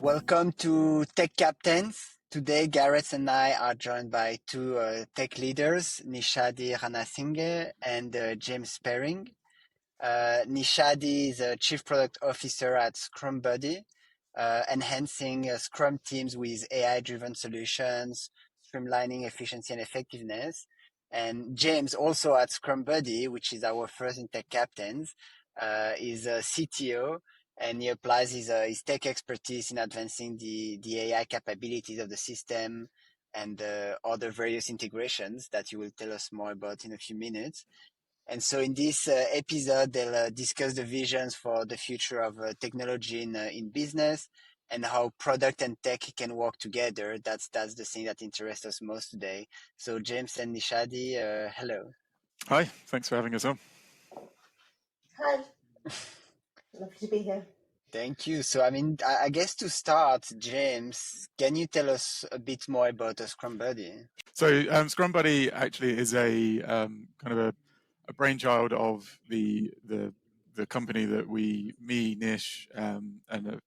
Welcome to Tech Captains. Today, Gareth and I are joined by two tech leaders, Nishadi Ranasinghe and James Sperring. Nishadi is a Chief Product Officer at ScrumBuddy, enhancing Scrum teams with AI-driven solutions, streamlining efficiency and effectiveness. And James, also at ScrumBuddy, which is our first in Tech Captains, is a CTO, and he applies his tech expertise in advancing the AI capabilities of the system and other various integrations that you will tell us more about in a few minutes. And so in this episode, they'll discuss the visions for the future of technology in business and how product and tech can work together. That's the thing that interests us most today. So James and Nishadi, hello. Hi, thanks for having us on. Hi, lovely to be here. Thank you. So, I guess to start, James, can you tell us a bit more about ScrumBuddy? So, ScrumBuddy actually is a kind of a brainchild of the company that me, Nish, and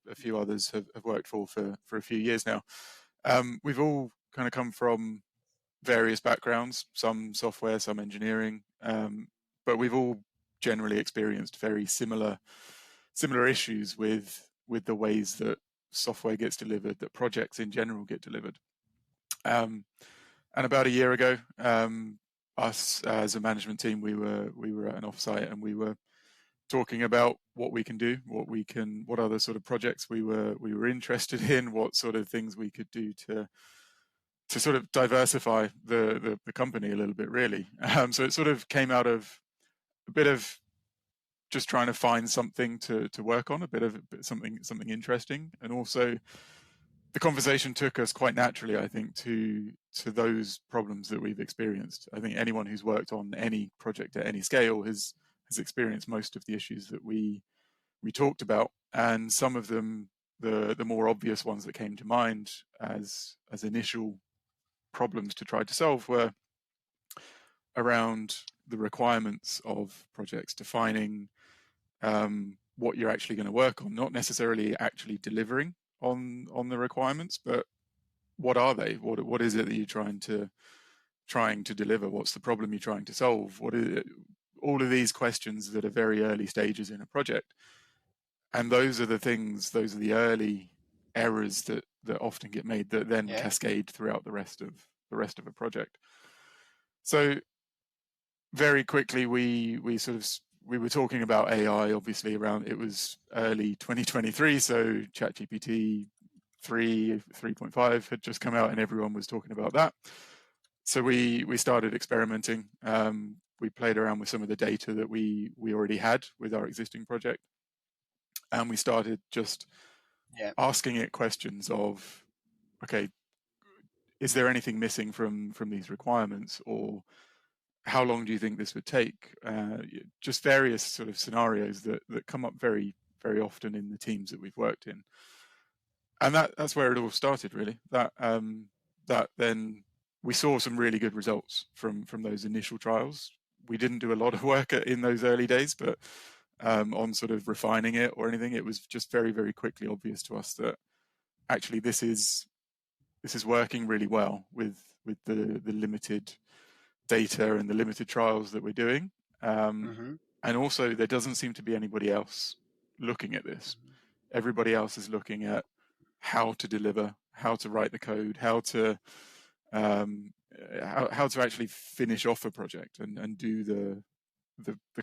a few others have worked for a few years now. We've all kind of come from various backgrounds, some software, some engineering, but we've all generally experienced very similar issues with the ways that software gets delivered, that projects in general get delivered. And about a year ago, us as a management team, we were at an offsite and we were talking about what we can do, what other sort of projects we were interested in, what sort of things we could do to sort of diversify the company a little bit, really. So it sort of came out of a bit of just trying to find something to work on, a bit of something interesting, and also the conversation took us quite naturally, I think, to those problems that we've experienced. I think anyone who's worked on any project at any scale has experienced most of the issues that we talked about, and some of them, the more obvious ones that came to mind as initial problems to try to solve, were around the requirements of projects, defining what you're actually going to work on, not necessarily actually delivering on the requirements, but what are they? What is it that you're trying to deliver? What's the problem you're trying to solve? What is it? All of these questions that are very early stages in a project, and those are the early errors that often get made that then cascade throughout the rest of a project. So very quickly we were talking about AI, obviously, around, it was early 2023, so ChatGPT 3.5 had just come out and everyone was talking about that. So we started experimenting. We played around with some of the data that we already had with our existing project, and we started just asking it questions of, okay, is there anything missing from these requirements, or how long do you think this would take? Just various sort of scenarios that come up very, very often in the teams that we've worked in. And that's where it all started, really. That then we saw some really good results from those initial trials. We didn't do a lot of work in those early days, but on sort of refining it or anything, it was just very, very quickly obvious to us that actually this is working really well with the limited data and the limited trials that we're doing. And also, there doesn't seem to be anybody else looking at this. Everybody else is looking at how to deliver, how to write the code, how to actually finish off a project and do the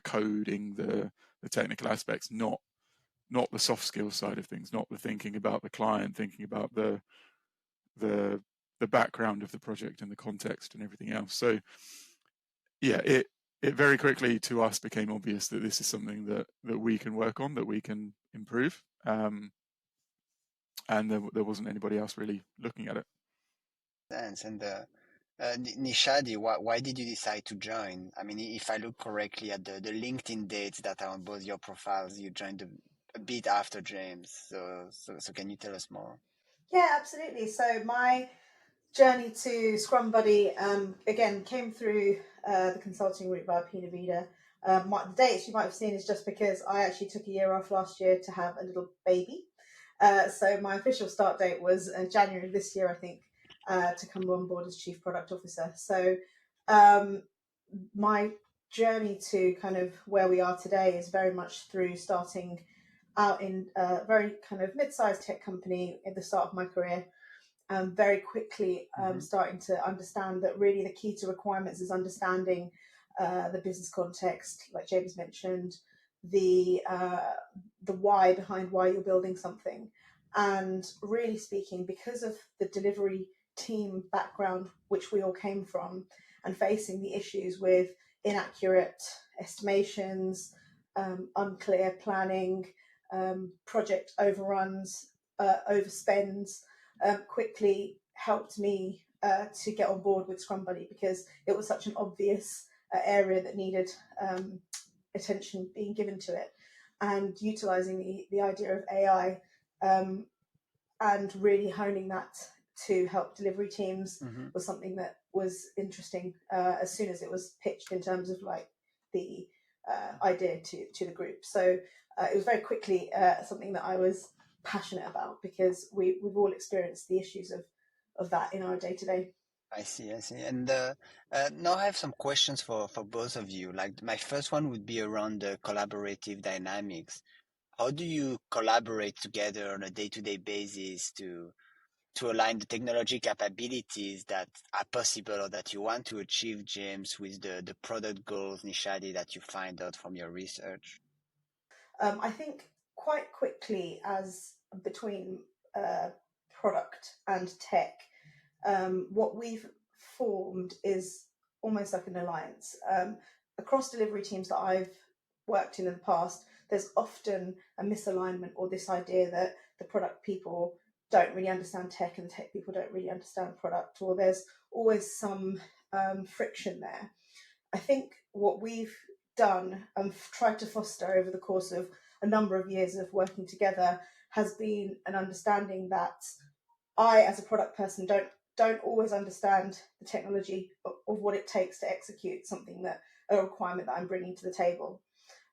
coding, the technical aspects, not the soft skills side of things, not the thinking about the client, thinking about the background of the project and the context and everything else. So yeah, it very quickly to us became obvious that this is something that we can work on, that we can improve, and there wasn't anybody else really looking at it. Thanks. And Nishadi, why did you decide to join? I mean, if I look correctly at the LinkedIn dates that are on both your profiles, you joined a bit after James. So can you tell us more? Yeah, absolutely. So my journey to ScrumBuddy again came through the consulting route via Pina Vida. The dates you might have seen is just because I actually took a year off last year to have a little baby. So my official start date was January this year, I think, to come on board as Chief Product Officer. So my journey to kind of where we are today is very much through starting out in a very kind of mid-sized tech company at the start of my career, very quickly starting to understand that really the key to requirements is understanding the business context, like James mentioned, the why behind why you're building something. And really speaking, because of the delivery team background which we all came from, and facing the issues with inaccurate estimations, unclear planning, project overruns, overspends, quickly helped me to get on board with ScrumBuddy, because it was such an obvious area that needed attention being given to it, and utilizing the idea of AI and really honing that to help delivery teams was something that was interesting as soon as it was pitched in terms of like the idea to the group. So it was very quickly something that I was passionate about, because we've all experienced the issues of that in our day-to-day. I see. And now I have some questions for both of you. Like my first one would be around the collaborative dynamics. How do you collaborate together on a day-to-day basis to align the technology capabilities that are possible or that you want to achieve, James, with the product goals, Nishadi, that you find out from your research? I think quite quickly, as between product and tech, what we've formed is almost like an alliance. Across delivery teams that I've worked in the past, there's often a misalignment, or this idea that the product people don't really understand tech and the tech people don't really understand product, or there's always some friction there. I think what we've done and tried to foster over the course of a number of years of working together has been an understanding that I, as a product person, don't always understand the technology of what it takes to execute something, that a requirement that I'm bringing to the table.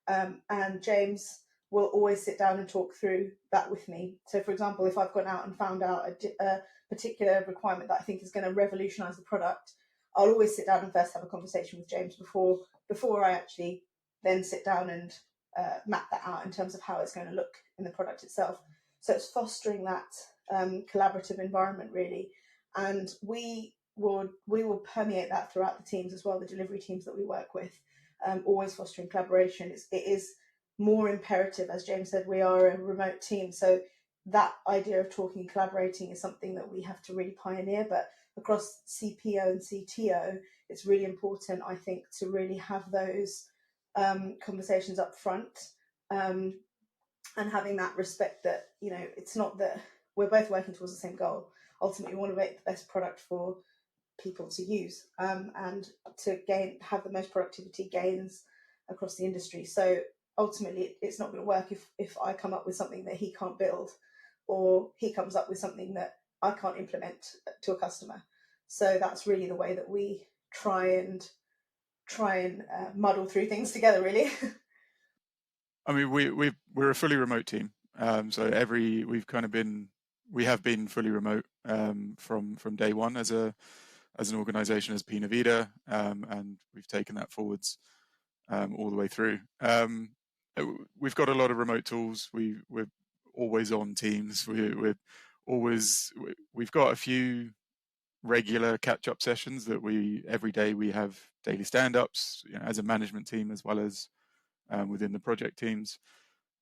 And James will always sit down and talk through that with me. So, for example, if I've gone out and found out a particular requirement that I think is going to revolutionize the product, I'll always sit down and first have a conversation with James before I actually then sit down and map that out in terms of how it's going to look in the product itself. So it's fostering that collaborative environment, really. And we will permeate that throughout the teams as well, the delivery teams that we work with, always fostering collaboration. It is more imperative, as James said, we are a remote team. So that idea of talking and collaborating is something that we have to really pioneer. But across CPO and CTO, it's really important, I think, to really have those conversations up front, and having that respect that, you know, it's not that we're both working towards the same goal. Ultimately, we want to make the best product for people to use, and to have the most productivity gains across the industry. So ultimately, it's not going to work if I come up with something that he can't build, or he comes up with something that I can't implement to a customer. So that's really the way that we try and muddle through things together, really. I mean, we're a fully remote team, so we have been fully remote from day one as an organisation, as Pina Vida, and we've taken that forwards all the way through. We've got a lot of remote tools. We're always on Teams. We've got a few regular catch-up sessions that every day we have daily stand-ups, you know, as a management team as well as within the project teams.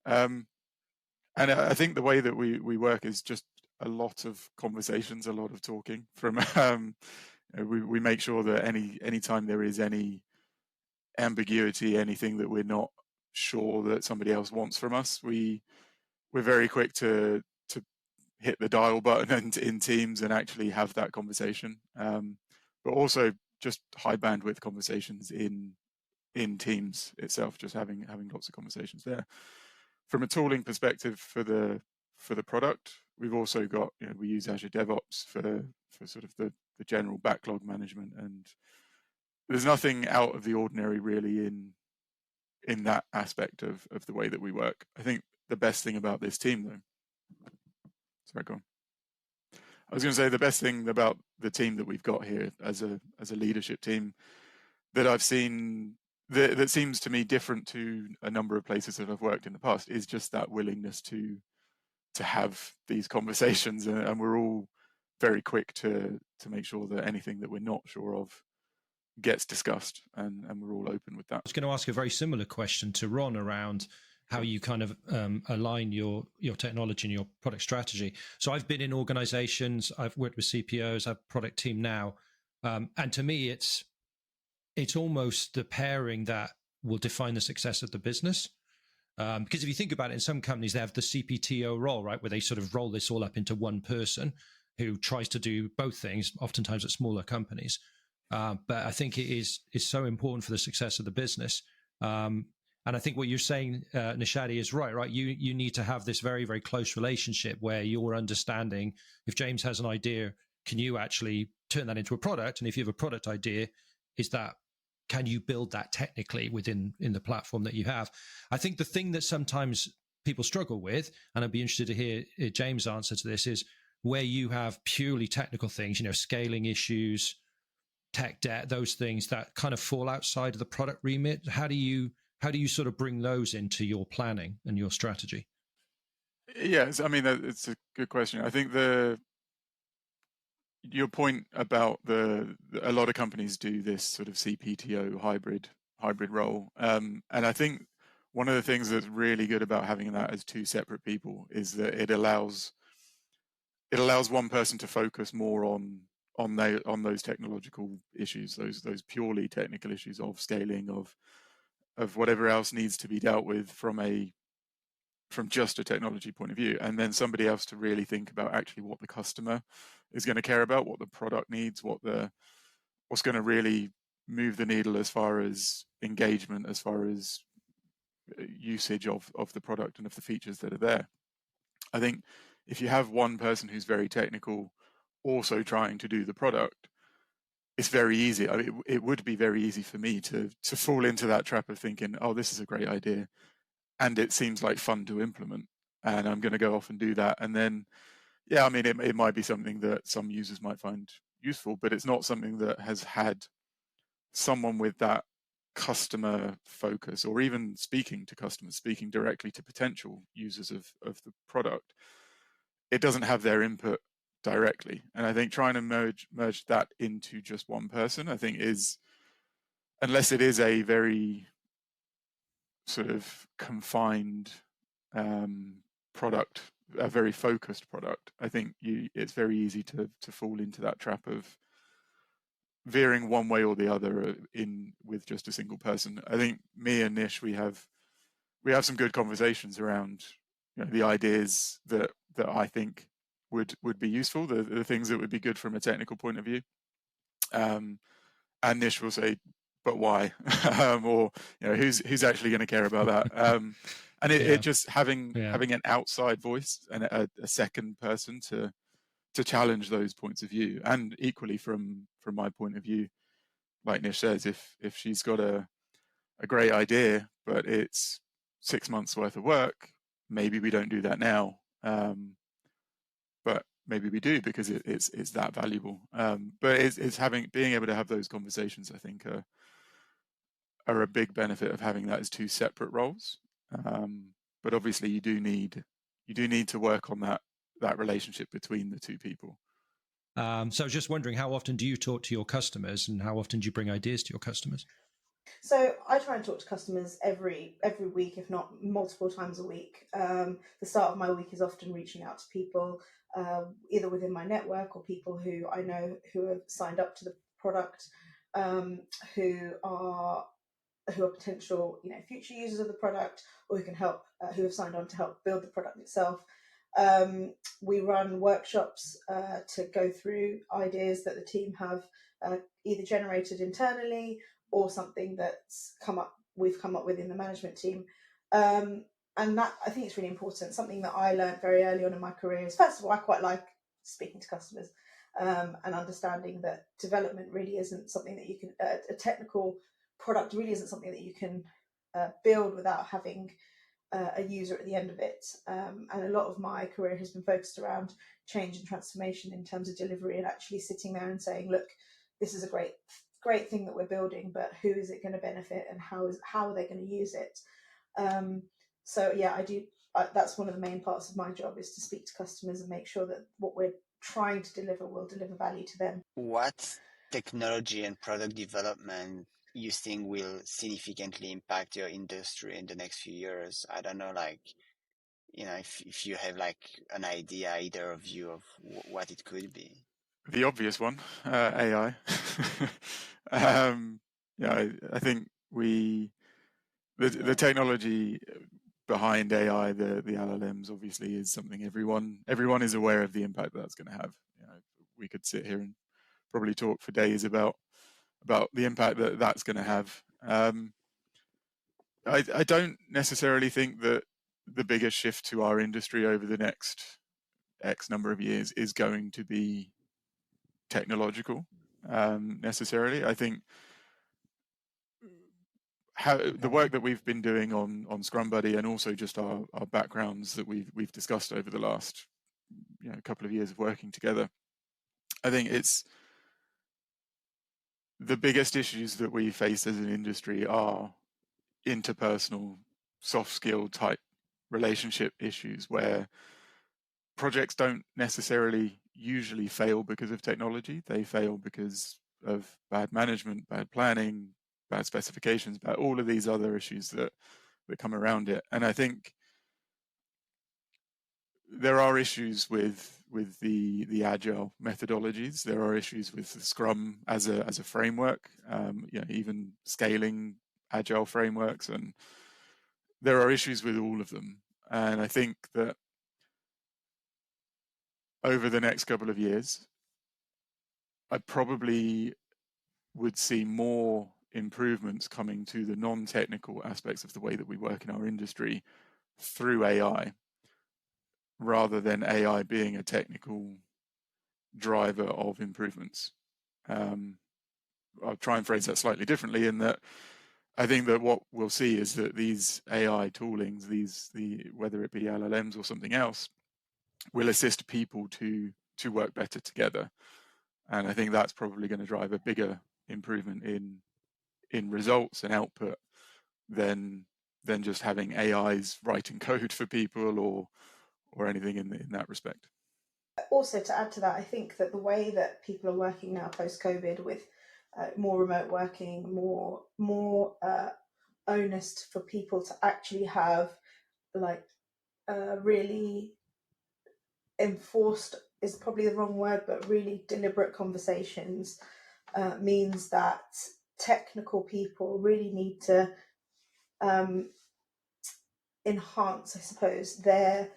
And I think the way that we work is just a lot of conversations, a lot of talking. From we make sure that any time there is any ambiguity, anything that we're not sure that somebody else wants from us, we're very quick to hit the dial button in Teams and actually have that conversation. But also just high bandwidth conversations in Teams itself, just having lots of conversations there. From a tooling perspective for the product, we've also got, you know, we use Azure DevOps for sort of the general backlog management, and there's nothing out of the ordinary really in that aspect of the way that we work. I think the best thing about this team, though, Sorry, go on. I was going to say the best thing about the team that we've got here as a leadership team that I've seen that seems to me different to a number of places that I've worked in the past is just that willingness to have these conversations, and we're all very quick to make sure that anything that we're not sure of gets discussed, and we're all open with that. I was going to ask a very similar question to Ron around how you kind of align your technology and your product strategy. So I've been in organizations, I've worked with CPOs, I have a product team now, and to me it's almost the pairing that will define the success of the business. Because if you think about it, in some companies, they have the CPTO role, right, where they sort of roll this all up into one person who tries to do both things, oftentimes at smaller companies. But I think it is so important for the success of the business. And I think what you're saying, Nishadi, is right? You need to have this very, very close relationship where you're understanding if James has an idea, can you actually turn that into a product? And if you have a product idea, can you build that technically in the platform that you have? I think the thing that sometimes people struggle with, and I'd be interested to hear James' answer to this, is where you have purely technical things, scaling issues, tech debt, those things that kind of fall outside of the product remit. How do you sort of bring those into your planning and your strategy? Yes, I mean, it's a good question. I think your point about a lot of companies do this sort of CPTO hybrid role, and I think one of the things that's really good about having that as two separate people is that it allows one person to focus more on those technological issues, those purely technical issues of scaling, of whatever else needs to be dealt with from just a technology point of view, and then somebody else to really think about actually what the customer is going to care about, what the product needs, what's going to really move the needle as far as engagement, as far as usage of the product and of the features that are there. I think if you have one person who's very technical also trying to do the product, it's very easy. I mean, it would be very easy for me to fall into that trap of thinking, oh, this is a great idea, and it seems like fun to implement, and I'm going to go off and do that. And then, yeah, I mean, it might be something that some users might find useful, but it's not something that has had someone with that customer focus, or even speaking to customers, speaking directly to potential users of the product. It doesn't have their input directly. And I think trying to merge that into just one person, I think is, unless it is a very sort of confined product, a very focused product, I think it's very easy to fall into that trap of veering one way or the other with just a single person. I think me and Nish, we have some good conversations around the ideas that I think would be useful, the things that would be good from a technical point of view. And Nish will say, but why? Or who's actually going to care about that? And it just having an outside voice and a second person to challenge those points of view, and equally from my point of view, like Nish says, if she's got a great idea but it's 6 months worth of work, maybe we don't do that now, but maybe we do because it's that valuable. But it's being able to have those conversations, I think, are a big benefit of having that as two separate roles. But obviously you do need to work on that relationship between the two people. So I was just wondering, how often do you talk to your customers, and how often do you bring ideas to your customers? So I try and talk to customers every week, if not multiple times a week. The start of my week is often reaching out to people, either within my network or people who I know who have signed up to the product, who are potential future users of the product, or who can help, who have signed on to help build the product itself. We run workshops to go through ideas that the team have either generated internally or something that's we've come up with in the management team. And that, I think, it's really important. Something that I learned very early on in my career is, first of all, I quite like speaking to customers and understanding that development really isn't something that you can, a technical product really isn't something that you can build without having a user at the end of it. And a lot of my career has been focused around change and transformation in terms of delivery, and actually sitting there and saying, look, this is a great thing that we're building, but who is it going to benefit, and how are they going to use it? So yeah, I do. That's one of the main parts of my job, is to speak to customers and make sure that what we're trying to deliver will deliver value to them. What technology and product development you think will significantly impact your industry in the next few years? I don't know, like, if you have like an idea, either of you, of what it could be. The obvious one, AI. I think the technology behind AI, the LLMs, obviously is something everyone is aware of the impact that's going to have. We could sit here and probably talk for days about the impact that's going to have. I don't necessarily think that the biggest shift to our industry over the next X number of years is going to be technological necessarily. I think the work that we've been doing on ScrumBuddy, and also just our backgrounds that we've discussed over the last couple of years of working together, I think it's the biggest issues that we face as an industry are interpersonal, soft skill type relationship issues, where projects don't necessarily usually fail because of technology. They fail because of bad management, bad planning, bad specifications, bad all of these other issues that come around it. And I think there are issues with the agile methodologies. There are issues with the Scrum as a framework, even scaling agile frameworks, and there are issues with all of them. And I think that over the next couple of years, I probably would see more improvements coming to the non-technical aspects of the way that we work in our industry through AI, rather than AI being a technical driver of improvements. I'll try and phrase that slightly differently, in that I think that what we'll see is that these AI toolings, whether it be LLMs or something else, will assist people to work better together. And I think that's probably going to drive a bigger improvement in results and output than just having AIs writing code for people or anything in that respect. Also, to add to that, I think that the way that people are working now post-COVID, with more remote working, more onus for people to actually have really enforced, is probably the wrong word, but really deliberate conversations, means that technical people really need to enhance, I suppose, their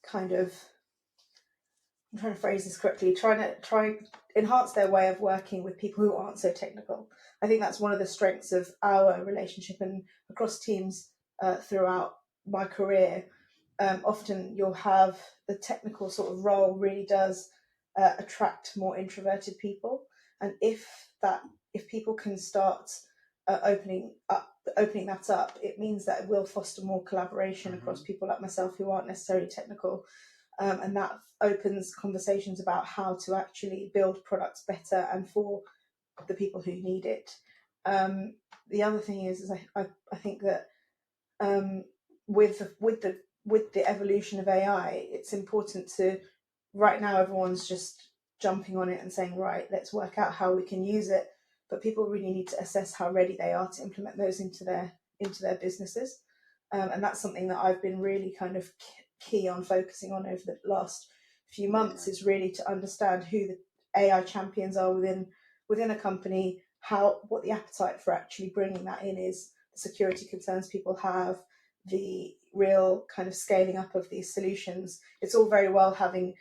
kind of, I'm trying to phrase this correctly, try enhance their way of working with people who aren't so technical. I think that's one of the strengths of our relationship and across teams throughout my career. Often you'll have the technical sort of role really does attract more introverted people, and if people can start opening that up, it means that it will foster more collaboration across people like myself who aren't necessarily technical, and that opens conversations about how to actually build products better and for the people who need it. The other thing is I think that with the evolution of AI, it's important to, right now everyone's just jumping on it and saying, right, let's work out how we can use it, but people really need to assess how ready they are to implement those into their businesses, and that's something that I've been really kind of key on focusing on over the last few months, is really to understand who the AI champions are within a company, what the appetite for actually bringing that in is, the security concerns people have, the real kind of scaling up of these solutions. It's all very well having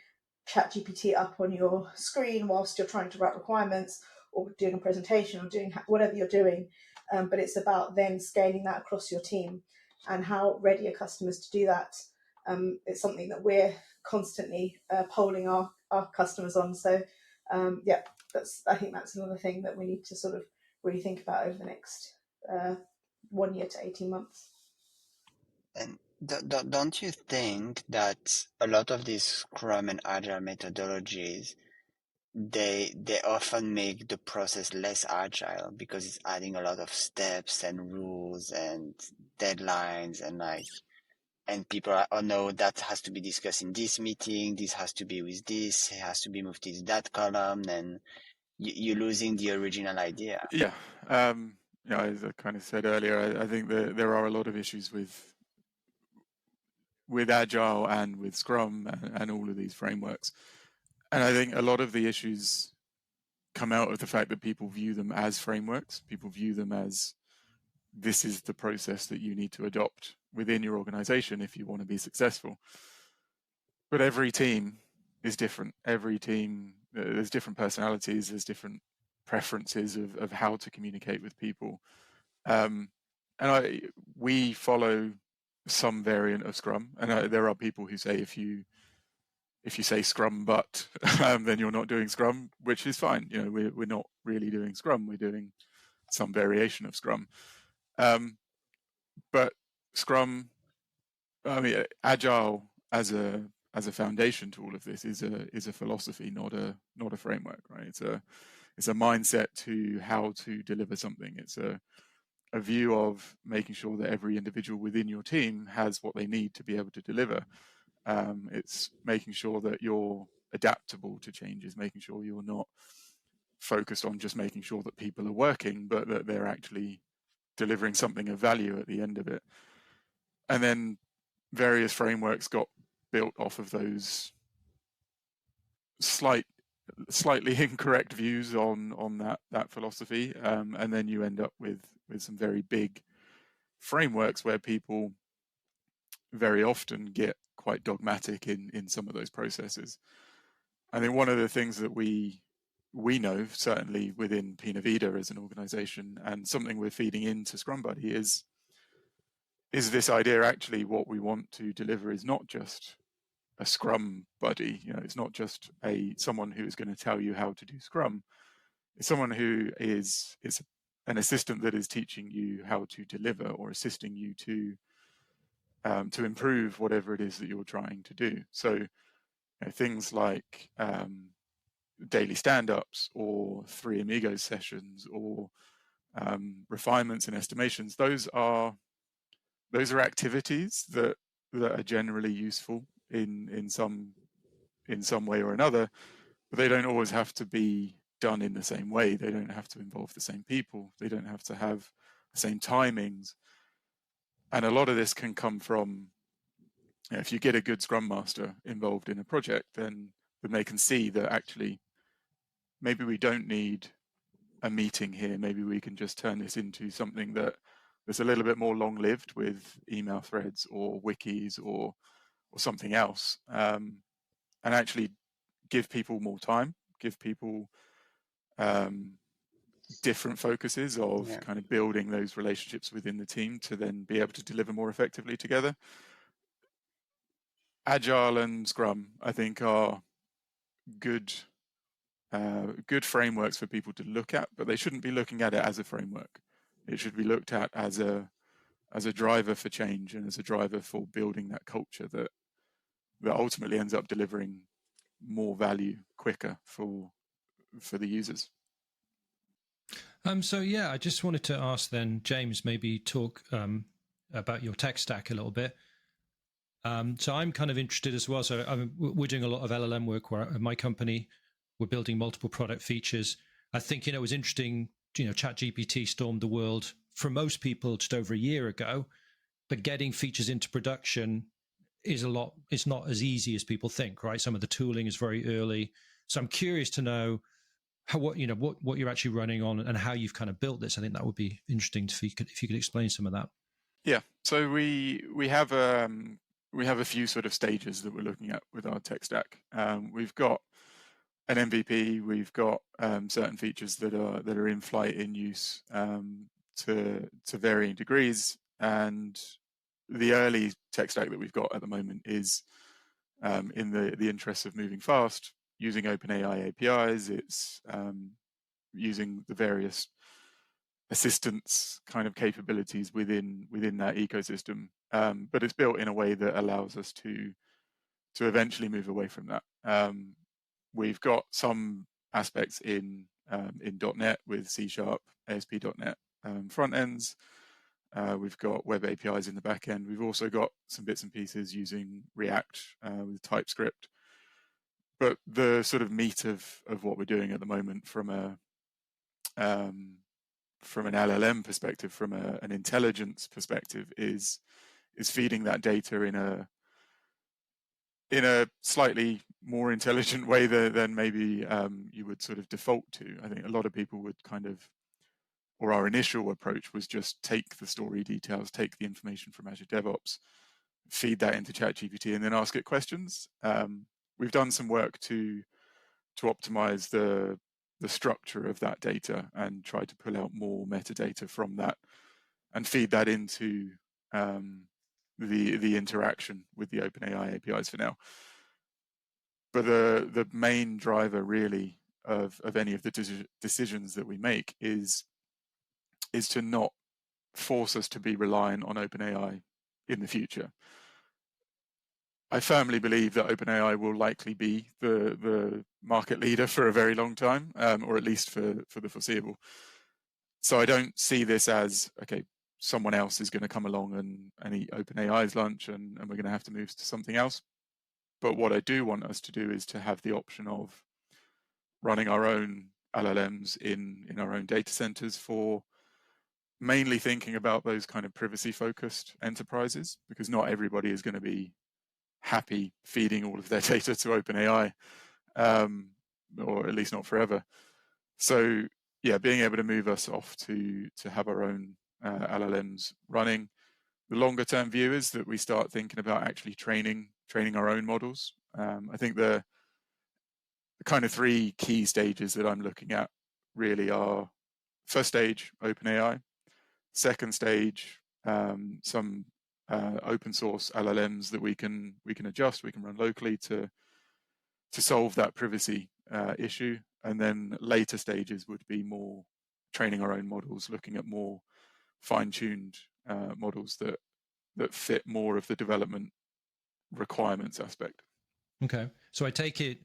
ChatGPT up on your screen whilst you're trying to write requirements or doing a presentation or doing whatever you're doing, but it's about then scaling that across your team and how ready are customers to do that. It's something that we're constantly polling our customers on. So I think that's another thing that we need to sort of really think about over the next 1 year to 18 months. And Don't you think that a lot of these Scrum and Agile methodologies, they often make the process less agile because it's adding a lot of steps and rules and deadlines and people are, oh no, that has to be discussed in this meeting, this has to be with this, it has to be moved to that column, and you're losing the original idea. Yeah. As I kind of said earlier, I think that there are a lot of issues with Agile and with Scrum and all of these frameworks. And I think a lot of the issues come out of the fact that people view them as frameworks. People view them as, this is the process that you need to adopt within your organization if you want to be successful. But every team is different. Every team, there's different personalities, there's different preferences of how to communicate with people. We follow some variant of Scrum, and there are people who say if you say Scrum but then you're not doing Scrum, which is fine. We're not really doing Scrum, we're doing some variation of Scrum. But Scrum, Agile as a foundation to all of this is a philosophy, not a framework, right? It's a mindset to how to deliver something. It's a view of making sure that every individual within your team has what they need to be able to deliver. It's making sure that you're adaptable to changes, making sure you're not focused on just making sure that people are working, but that they're actually delivering something of value at the end of it. And then various frameworks got built off of those slightly incorrect views on that philosophy, and then you end up with some very big frameworks where people very often get quite dogmatic in some of those processes. I think one of the things that we know, certainly within Pina Vida as an organization, and something we're feeding into ScrumBuddy is this idea, actually what we want to deliver is not just a Scrum buddy. It's not just someone who is going to tell you how to do Scrum. It's someone who is an assistant that is teaching you how to deliver or assisting you to improve whatever it is that you're trying to do. So things like daily stand-ups or 3 Amigos sessions or refinements and estimations, those are activities that are generally useful in some way or another, but they don't always have to be done in the same way. They don't have to involve the same people. They don't have to have the same timings. And a lot of this can come from, if you get a good Scrum Master involved in a project, then they can see that actually maybe we don't need a meeting here. Maybe we can just turn this into something that's a little bit more long-lived with email threads or wikis or something else, and actually give people more time, give people different focuses of kind of building those relationships within the team to then be able to deliver more effectively together. Agile and Scrum, I think, are good frameworks for people to look at, but they shouldn't be looking at it as a framework. It should be looked at as a driver for change and as a driver for building that culture that ultimately ends up delivering more value quicker for the users. So yeah, I just wanted to ask then, James, maybe talk about your tech stack a little bit. So I'm kind of interested as well. So we're doing a lot of LLM work where at my company, we're building multiple product features. I think, it was interesting, ChatGPT stormed the world for most people just over a year ago, but getting features into production it's not as easy as people think, right? Some of the tooling is very early. So I'm curious to know what you're actually running on and how you've kind of built this. I think that would be interesting if you could explain some of that. Yeah. So we have a few sort of stages that we're looking at with our tech stack. We've got an MVP. We've got certain features that are in flight, in use to varying degrees, and the early tech stack that we've got at the moment is in the interest of moving fast, using OpenAI APIs. It's using the various assistance kind of capabilities within that ecosystem, but it's built in a way that allows us to eventually move away from that. We've got some aspects in .NET with C#, ASP.NET front ends. We've got web APIs in the back end. We've also got some bits and pieces using React with TypeScript. But the sort of meat of what we're doing at the moment from an LLM perspective, from an intelligence perspective, is feeding that data in a slightly more intelligent way than maybe you would sort of default to. I think a lot of people would kind of, or our initial approach was just take the story details, take the information from Azure DevOps, feed that into ChatGPT, and then ask it questions. We've done some work to optimize the structure of that data and try to pull out more metadata from that and feed that into the interaction with the OpenAI APIs for now. But the main driver really of any of the decisions that we make is to not force us to be reliant on OpenAI in the future. I firmly believe that OpenAI will likely be the market leader for a very long time, or at least for the foreseeable. So I don't see this as, okay, someone else is going to come along and eat OpenAI's lunch and we're going to have to move to something else. But what I do want us to do is to have the option of running our own LLMs in our own data centers, for mainly thinking about those kind of privacy-focused enterprises, because not everybody is going to be happy feeding all of their data to OpenAI, or at least not forever. So yeah, being able to move us off to have our own LLMs running. The longer term view is that we start thinking about actually training our own models. I think the kind of three key stages that I'm looking at really are: first stage, OpenAI; second stage, some open source LLMs that we can adjust, we can run locally to solve that privacy issue. And then later stages would be more training our own models, looking at more fine-tuned models that fit more of the development requirements aspect. Okay, so I take it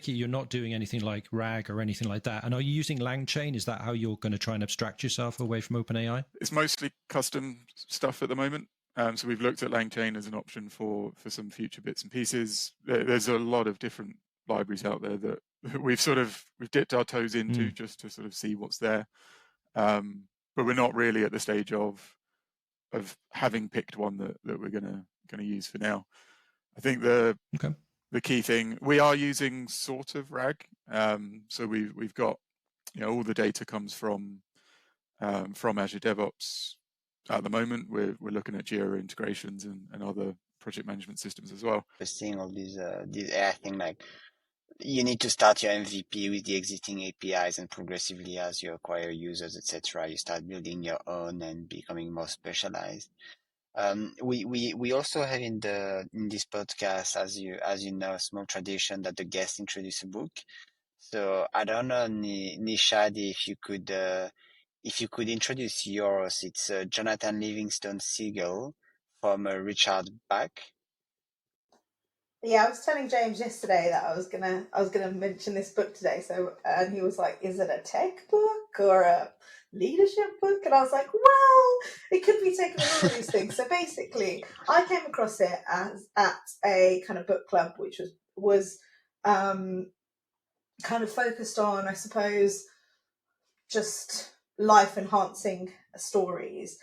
you're not doing anything like RAG or anything like that. And are you using LangChain? Is that how you're going to try and abstract yourself away from OpenAI? It's mostly custom stuff at the moment. So we've looked at LangChain as an option for some future bits and pieces. There's a lot of different libraries out there that we've dipped our toes into just to sort of see what's there. But we're not really at the stage of having picked one that we're gonna use for now. I think the key thing, we are using sort of RAG. So we've got, all the data comes from Azure DevOps. At the moment, we're looking at Jira integrations and other project management systems as well. Seeing all these AI thing, like you need to start your MVP with the existing APIs, and progressively as you acquire users, etc., you start building your own and becoming more specialized. We also have in this podcast, as you know, a small tradition that the guests introduce a book. So I don't know, Nishadi, if you could introduce yours. It's Jonathan Livingstone Seagull from Richard Bach. Yeah, I was telling James yesterday that I was gonna mention this book today. So, and he was like, "Is it a tech book or a leadership book?" And I was like, "Well, it could be taken as all of these things." So basically, I came across it at a kind of book club, which was kind of focused on, I suppose, just life enhancing stories.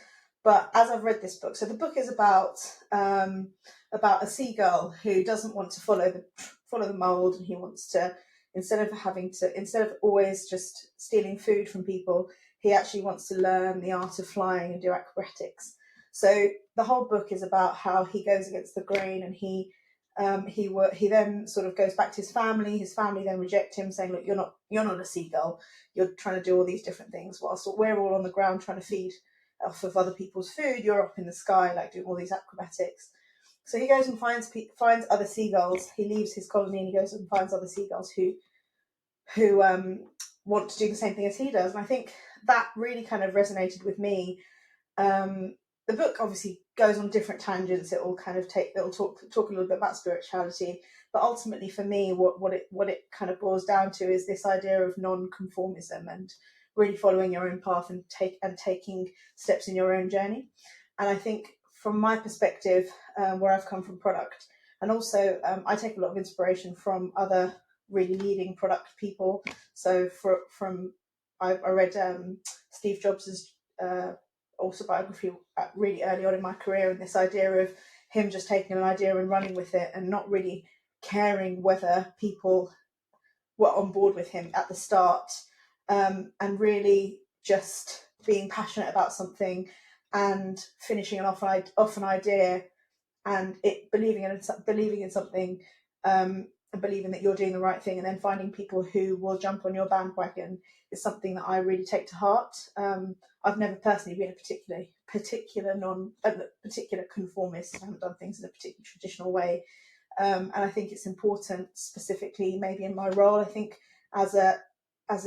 But as I've read this book, so the book is about a seagull who doesn't want to follow the mold, and he wants to, instead of always just stealing food from people, he actually wants to learn the art of flying and do acrobatics. So the whole book is about how he goes against the grain, and he then sort of goes back to his family. His family then reject him, saying, "Look, you're not a seagull. You're trying to do all these different things, whilst we're all on the ground trying to feed off of other people's food. You're up in the sky, like doing all these acrobatics." So he goes and finds other seagulls. He leaves his colony and he goes and finds other seagulls who want to do the same thing as he does. And I think that really kind of resonated with me. The book obviously goes on different tangents. It'll talk a little bit about spirituality, but ultimately for me, what it kind of boils down to is this idea of non-conformism and really following your own path and taking steps in your own journey. And I think from my perspective, where I've come from product, and also I take a lot of inspiration from other really leading product people. So I read Steve Jobs' autobiography really early on in my career, and this idea of him just taking an idea and running with it and not really caring whether people were on board with him at the start, and really just being passionate about something and finishing off an idea and believing in something, and believing that you're doing the right thing, and then finding people who will jump on your bandwagon is something that I really take to heart. I've never personally been a particular conformist. I haven't done things in a particular traditional way, and I think it's important, specifically maybe in my role. I think as a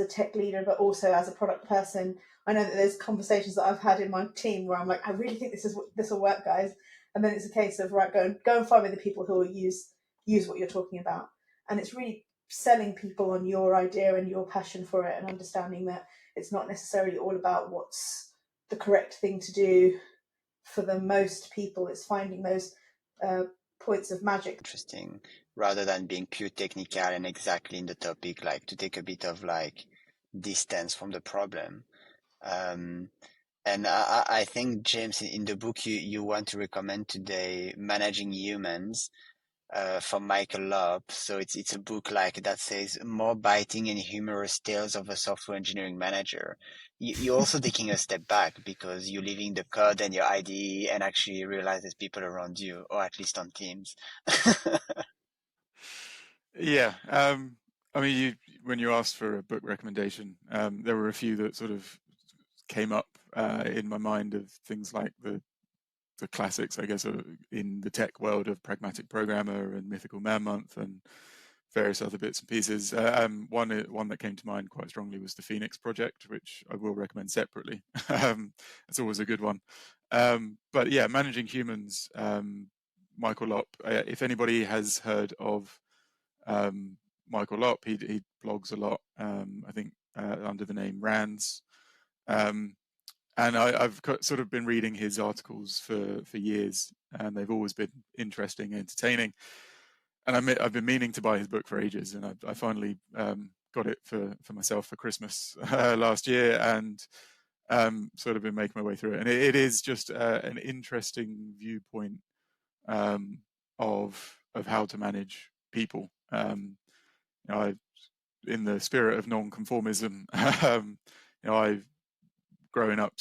tech leader, but also as a product person, I know that there's conversations that I've had in my team where I'm like, I really think this will work, guys. And then it's a case of, right, go and find me the people who will use what you're talking about. And it's really selling people on your idea and your passion for it, and understanding that it's not necessarily all about what's the correct thing to do for the most people. It's finding those points of magic. Interesting, rather than being pure technical and exactly in the topic, like to take a bit of like distance from the problem. And I think, James, in the book you want to recommend today, Managing Humans, from Michael Lopp. So it's a book like that says more biting and humorous tales of a software engineering manager. You're also taking a step back because you're leaving the code and your IDE and actually realize there's people around you, or at least on teams. Yeah. I mean, when you asked for a book recommendation, there were a few that sort of came up in my mind, of things like the classics, I guess, in the tech world, of Pragmatic Programmer and Mythical Man Month and various other bits and pieces. One that came to mind quite strongly was the Phoenix Project, which I will recommend separately. It's always a good one. But yeah, Managing Humans, Michael Lopp. If anybody has heard of Michael Lopp, he blogs a lot, I think under the name Rands. And I've sort of been reading his articles for years, and they've always been interesting, entertaining. And I've been meaning to buy his book for ages, and I finally got it for myself for Christmas last year, and sort of been making my way through it. And it is just an interesting viewpoint of how to manage people. In the spirit of non-conformism, I've growing up,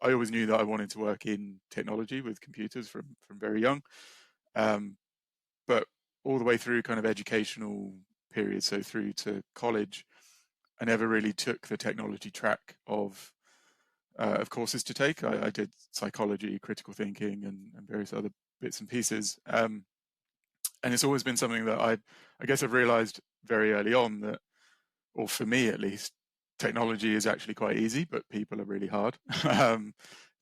I always knew that I wanted to work in technology with computers from very young, but all the way through kind of educational period, so through to college, I never really took the technology track of courses to take. I did psychology, critical thinking, and various other bits and pieces, and it's always been something that I guess I've realized very early on that, or for me at least, technology is actually quite easy, but people are really hard.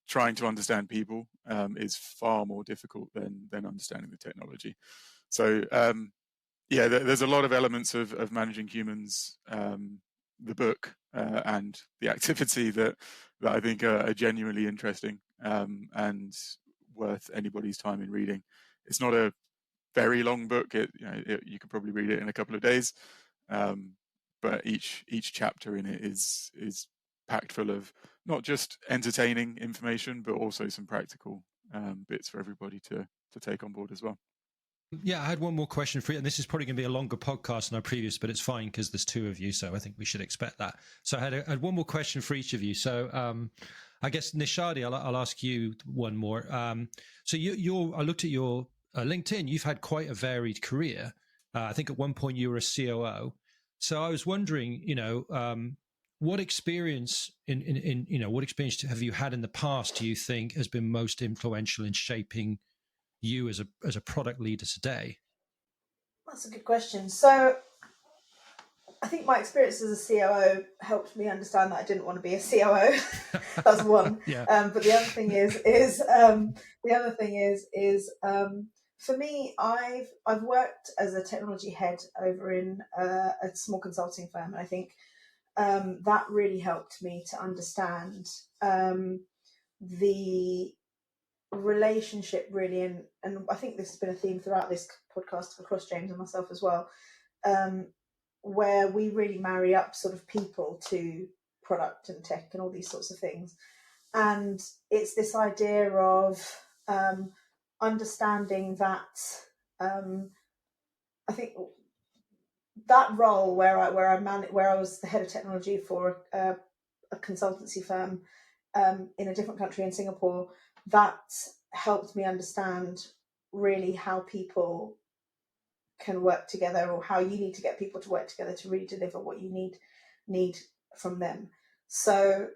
Trying to understand people is far more difficult than understanding the technology. So yeah, there's a lot of elements of Managing Humans, the book, and the activity that I think are genuinely interesting and worth anybody's time in reading. It's not a very long book. You could probably read it in a couple of days. But each chapter in it is packed full of not just entertaining information, but also some practical bits for everybody to take on board as well. Yeah, I had one more question for you, and this is probably going to be a longer podcast than our previous, but it's fine because there's two of you, so I think we should expect that. So I had one more question for each of you. So I guess, Nishadi, I'll ask you one more. So I looked at your LinkedIn. You've had quite a varied career. I think at one point you were a COO. So I was wondering, what experience what experience have you had in the past, do you think, has been most influential in shaping you as a product leader today? That's a good question. So I think my experience as a COO helped me understand that I didn't want to be a COO. That's one. Yeah. But the other thing is for me, I've worked as a technology head over in a small consulting firm, and I think that really helped me to understand the relationship really, and I think this has been a theme throughout this podcast across James and myself as well, where we really marry up sort of people to product and tech and all these sorts of things. And it's this idea of understanding that I think that role where I was the head of technology for a consultancy firm in a different country in Singapore, that helped me understand really how people can work together, or how you need to get people to work together to really deliver what you need from them. So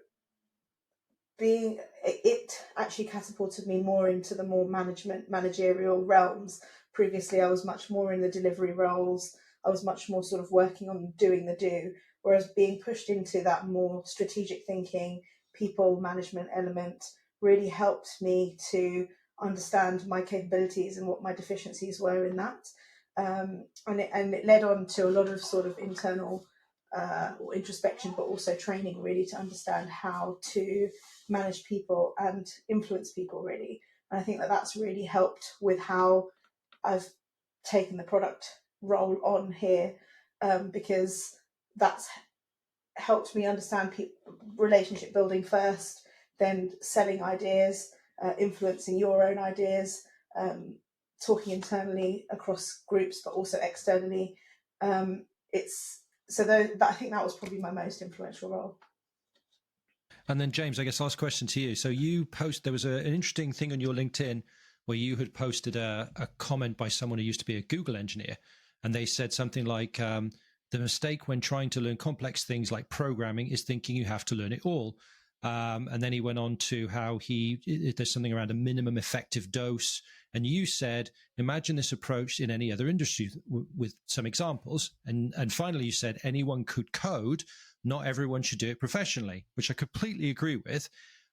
it actually catapulted me more into the more managerial realms. Previously, I was much more in the delivery roles. I was much more sort of working on doing the do, whereas being pushed into that more strategic thinking, people management element really helped me to understand my capabilities and what my deficiencies were in that. And it led on to a lot of sort of internal or introspection, but also training really to understand how to manage people and influence people really. And I think that that's really helped with how I've taken the product role on here, because that's helped me understand relationship building first, then selling ideas, influencing your own ideas, talking internally across groups, but also externally. I think that was probably my most influential role. And then James, I guess last question to you. So there was an interesting thing on your LinkedIn where you had posted a comment by someone who used to be a Google engineer, and they said something like, the mistake when trying to learn complex things like programming is thinking you have to learn it all. And then he went on to how there's something around a minimum effective dose. And you said, imagine this approach in any other industry with some examples. And finally, you said anyone could code. Not everyone should do it professionally, which I completely agree with.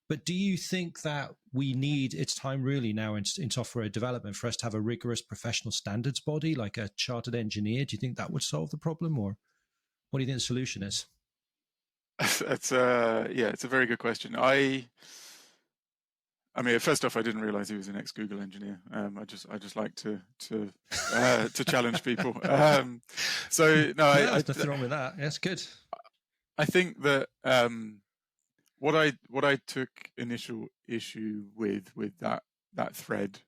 But do you think that it's time really now in software development for us to have a rigorous professional standards body, like a chartered engineer? Do you think that would solve the problem, or what do you think the solution is? It's a very good question. I mean, first off, I didn't realize he was an ex-Google engineer. I just like to challenge people. So no, there's nothing wrong with that. That's good. I think that what I took initial issue with that thread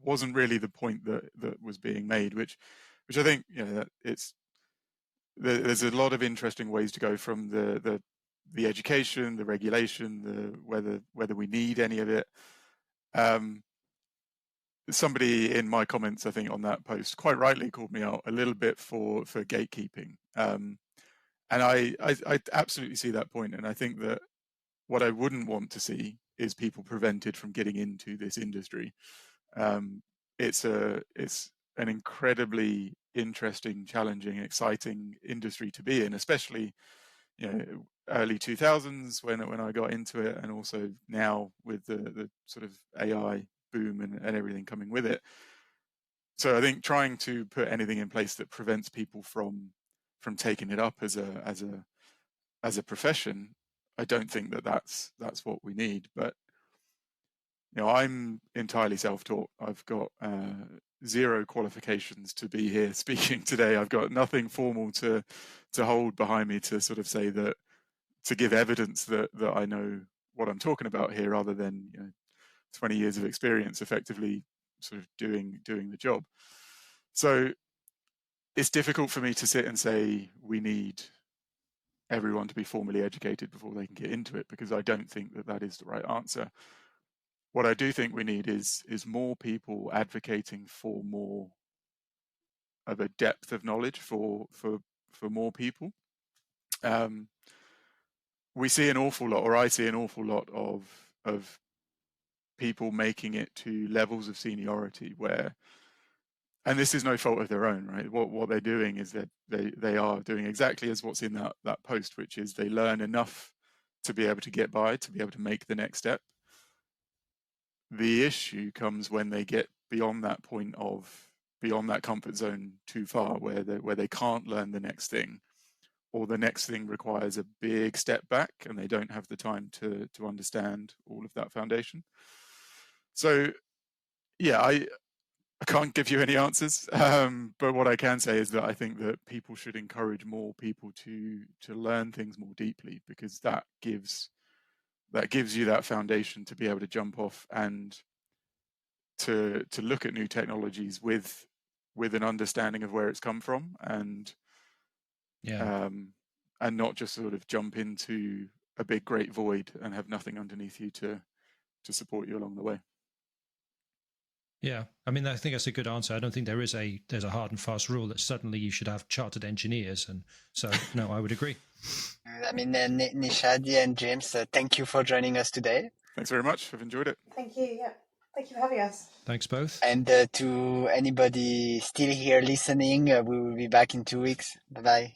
wasn't really the point that was being made, which I think there's a lot of interesting ways to go from the education, the regulation, whether we need any of it. Somebody in my comments, I think, on that post quite rightly called me out a little bit for gatekeeping. And I absolutely see that point. And I think that what I wouldn't want to see is people prevented from getting into this industry. It's an incredibly interesting, challenging, exciting industry to be in, especially early 2000s when I got into it, and also now with the sort of AI boom and everything coming with it. So I think trying to put anything in place that prevents people from taking it up as a profession, I don't think that's what we need. But I'm entirely self-taught. I've got zero qualifications to be here speaking today. I've got nothing formal to hold behind me to sort of say that, to give evidence that I know what I'm talking about here, other than 20 years of experience effectively sort of doing the job. So it's difficult for me to sit and say we need everyone to be formally educated before they can get into it, because I don't think that is the right answer. What I do think we need is more people advocating for more of a depth of knowledge for more people. We see an awful lot, or I see an awful lot of people making it to levels of seniority where and this is no fault of their own, right? What they're doing is that they are doing exactly as what's in that post, which is they learn enough to be able to get by, to be able to make the next step. The issue comes when they get beyond that point beyond that comfort zone too far, where they can't learn the next thing, or the next thing requires a big step back and they don't have the time to understand all of that foundation. So yeah, I can't give you any answers, but what I can say is that I think that people should encourage more people to learn things more deeply, because that gives you that foundation to be able to jump off and to look at new technologies with an understanding of where it's come from, and not just sort of jump into a big great void and have nothing underneath you to support you along the way. Yeah, I mean, I think that's a good answer. I don't think there's a hard and fast rule that suddenly you should have chartered engineers, and so no, I would agree. I mean, Nishadi and James, thank you for joining us today. Thanks very much. I've enjoyed it. Thank you. Yeah, thank you for having us. Thanks both. And to anybody still here listening, we will be back in 2 weeks. Bye bye.